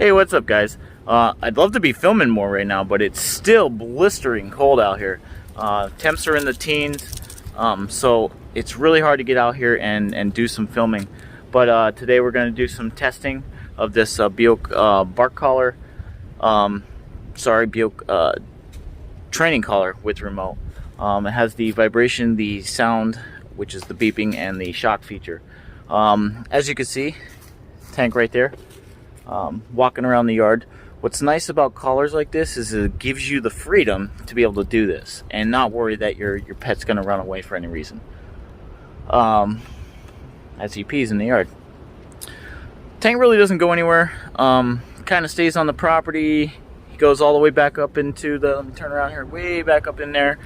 Hey, what's up, guys? I'd love to be filming more right now, but it's still blistering cold out here. Temps are in the teens, so it's really hard to get out here and do some filming. But today we're going to do some testing of this BUUOC bark collar. BUUOC training collar with remote. It has the vibration, the sound, which is the beeping, and the shock feature. As you can see, Tank right there. Walking around the yard. What's nice about collars like this is it gives you the freedom to be able to do this and not worry that your pet's going to run away for any reason as he pees in the yard. Tank really doesn't go anywhere. Kind of stays on the property. He goes all the way back up into the, let me turn around here, way back up in there.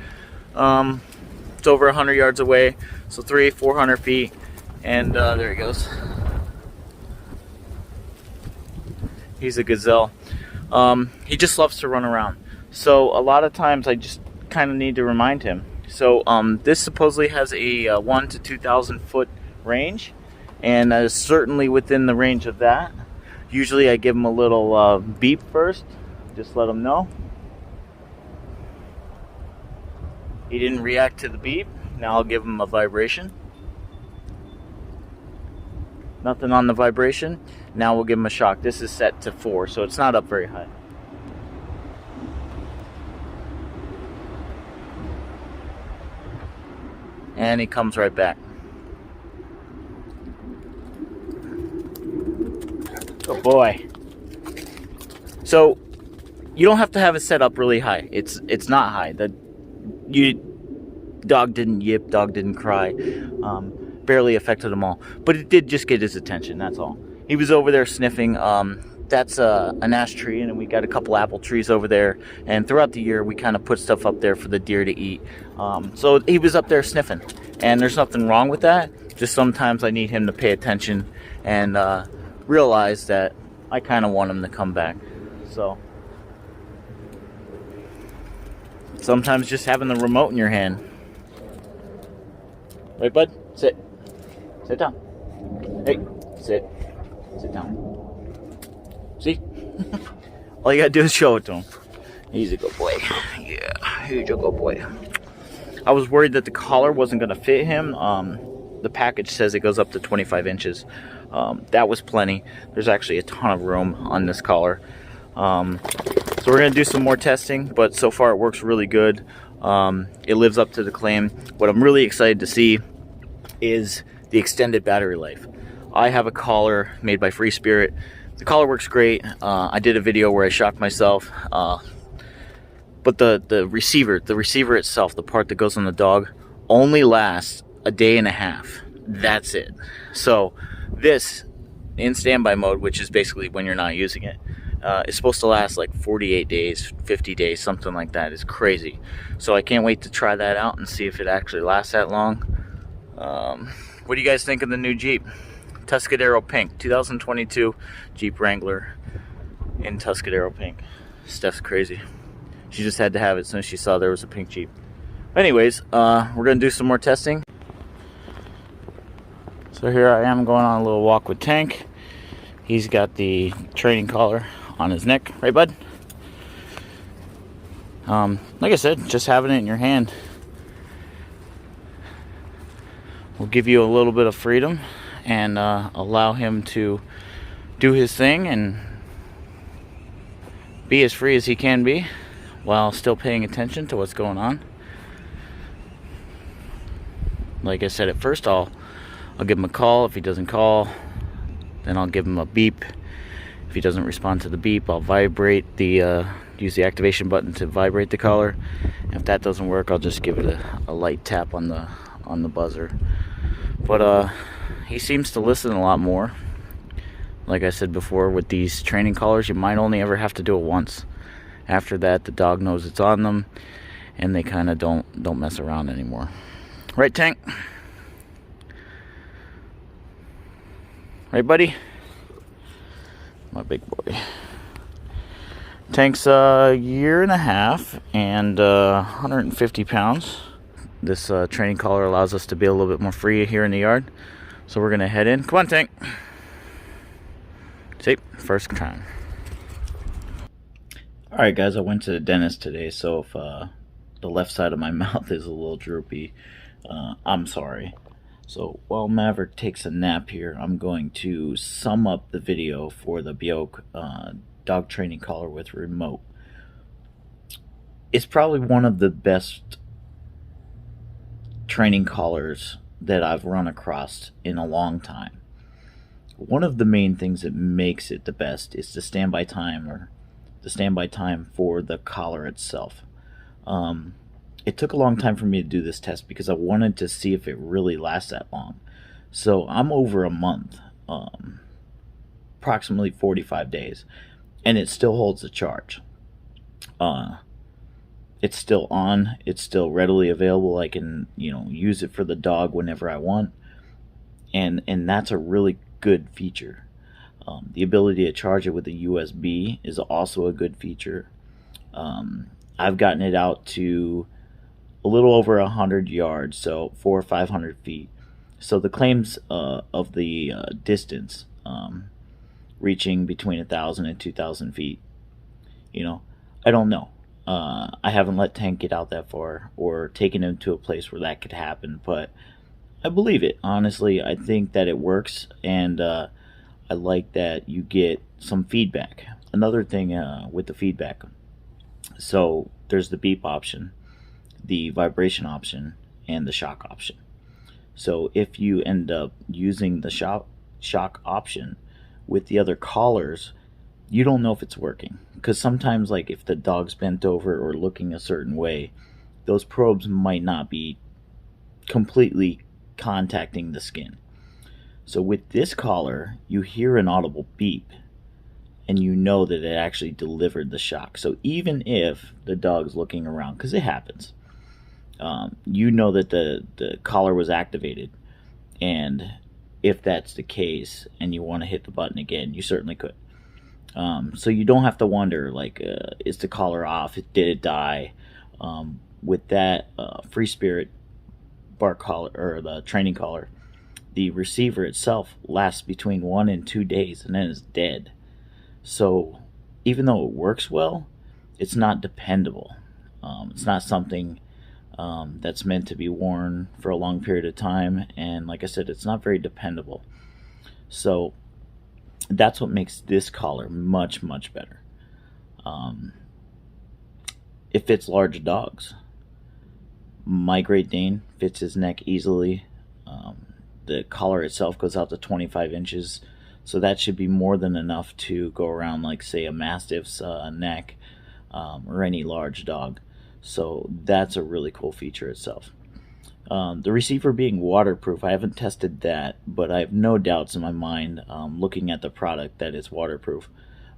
It's over 100 yards away, so 300-400 feet, and there he goes. He's a gazelle. He just loves to run around. So a lot of times I just kind of need to remind him. So this supposedly has a 1,000 to 2,000 foot range, and is certainly within the range of that. Usually I give him a little beep first, just let him know. He didn't react to the beep. Now I'll give him a vibration. Nothing on the vibration. Now we'll give him a shock. This is set to 4, so it's not up very high. And he comes right back. Good boy. So you don't have to have it set up really high. It's not high. Dog didn't yip, dog didn't cry. Barely affected him all, but it did just get his attention, that's all. He was over there sniffing. That's an ash tree, and we got a couple apple trees over there, and throughout the year we kind of put stuff up there for the deer to eat. So he was up there sniffing, and there's nothing wrong with that. Just sometimes I need him to pay attention and realize that I kind of want him to come back. So sometimes just having the remote in your hand. Right, bud? Sit. Sit down. Hey, sit. Sit down. See? All you gotta do is show it to him. He's a good boy. Yeah, he's a good boy. I was worried that the collar wasn't gonna fit him. The package says it goes up to 25 inches. That was plenty. There's actually a ton of room on this collar. So we're gonna do some more testing, but so far it works really good. It lives up to the claim. What I'm really excited to see is the extended battery life. I have a collar made by Free Spirit. The collar works great. I did a video where I shocked myself, but the receiver itself, the part that goes on the dog, only lasts a day and a half. That's it. So this in standby mode, which is basically when you're not using it, is supposed to last like 48 days, 50 days, something like that. It's crazy. So I can't wait to try that out and see if it actually lasts that long. What do you guys think of the new Jeep? Tuscadero Pink, 2022 Jeep Wrangler in Tuscadero Pink. Steph's crazy. She just had to have it as soon as she saw there was a pink Jeep. Anyways, we're going to do some more testing. So here I am going on a little walk with Tank. He's got the training collar on his neck. Right, bud? Like I said, just having it in your hand will give you a little bit of freedom and allow him to do his thing and be as free as he can be while still paying attention to what's going on. Like I said at first, I'll give him a call. If he doesn't call, then I'll give him a beep. If he doesn't respond to the beep, I'll vibrate the use the activation button to vibrate the collar. If that doesn't work, I'll just give it a light tap on the buzzer. But he seems to listen a lot more. Like I said before, with these training collars, you might only ever have to do it once. After that, the dog knows it's on them, and they kind of don't mess around anymore. Right, Tank? Right, buddy? My big boy. Tank's a year and a half and 150 pounds. This training collar allows us to be a little bit more free here in the yard. So we're going to head in. Come on, Tank. See, first time. Alright guys, I went to the dentist today, so if the left side of my mouth is a little droopy, I'm sorry. So while Maverick takes a nap here, I'm going to sum up the video for the BUUOC dog training collar with remote. It's probably one of the best training collars that I've run across in a long time. One of the main things that makes it the best is the standby time, or the standby time for the collar itself. It took a long time for me to do this test because I wanted to see if it really lasts that long. So I'm over a month, approximately 45 days, and it still holds the charge. It's still on, it's still readily available. I can, use it for the dog whenever I want, and that's a really good feature. The ability to charge it with a USB is also a good feature. I've gotten it out to a little over 100 yards, so 400 or 500 feet. So the claims of the distance reaching between 1,000 and 2,000 feet, I don't know. I haven't let Tank get out that far or taken him to a place where that could happen, but I believe it. Honestly, I think that it works, and I like that you get some feedback. Another thing with the feedback, so there's the beep option, the vibration option, and the shock option. So if you end up using the shock option with the other collars, you don't know if it's working, because sometimes, like, if the dog's bent over or looking a certain way, those probes might not be completely contacting the skin. So with this collar, you hear an audible beep, and you know that it actually delivered the shock. So even if the dog's looking around, because it happens, you know that the collar was activated. And if that's the case and you want to hit the button again, you certainly could. So you don't have to wonder, like, is the collar off? Did it die? With that Free Spirit bark collar, or the training collar, the receiver itself lasts between 1 and 2 days and then it's dead. So even though it works well, it's not dependable. It's not something that's meant to be worn for a long period of time, and like I said, it's not very dependable. So that's what makes this collar much, much better. It fits large dogs. My Great Dane fits his neck easily. The collar itself goes out to 25 inches, so that should be more than enough to go around, like, say, a Mastiff's neck, or any large dog. So that's a really cool feature itself. The receiver being waterproof, I haven't tested that, but I have no doubts in my mind, looking at the product, that it's waterproof.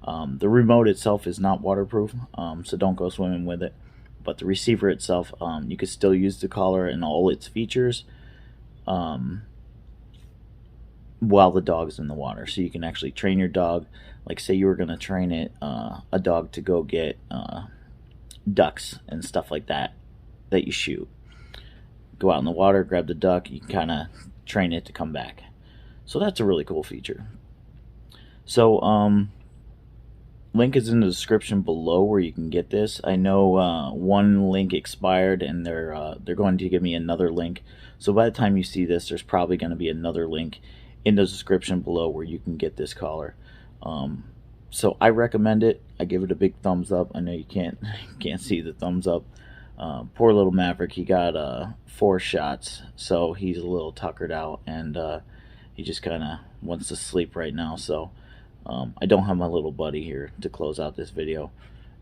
The remote itself is not waterproof, so don't go swimming with it. But the receiver itself, you could still use the collar and all its features while the dog's in the water. So you can actually train your dog. Like, say you were going to train a dog to go get ducks and stuff like that you shoot. Go out in the water, grab the duck, you can kind of train it to come back. So that's a really cool feature. So link is in the description below where you can get this. I know one link expired, and they're going to give me another link. So by the time you see this, there's probably going to be another link in the description below where you can get this collar. So I recommend it. I give it a big thumbs up. I know you can't see the thumbs up. Poor little Maverick, he got 4 shots, so he's a little tuckered out, and he just kind of wants to sleep right now. So I don't have my little buddy here to close out this video,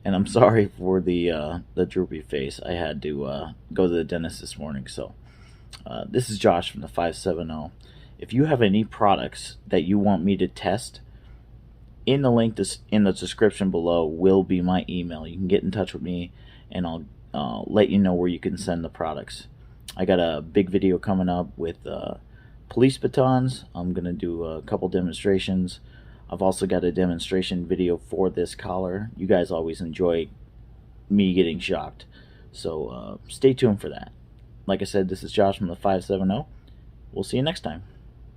and I'm sorry for the droopy face. I had to go to the dentist this morning. So this is Josh from the 570. If you have any products that you want me to test, in the link in the description below will be my email. You can get in touch with me, and I'll let you know where you can send the products. I got a big video coming up with police batons. I'm going to do a couple demonstrations. I've also got a demonstration video for this collar. You guys always enjoy me getting shocked, so stay tuned for that. Like I said, this is Josh from the 570. We'll see you next time.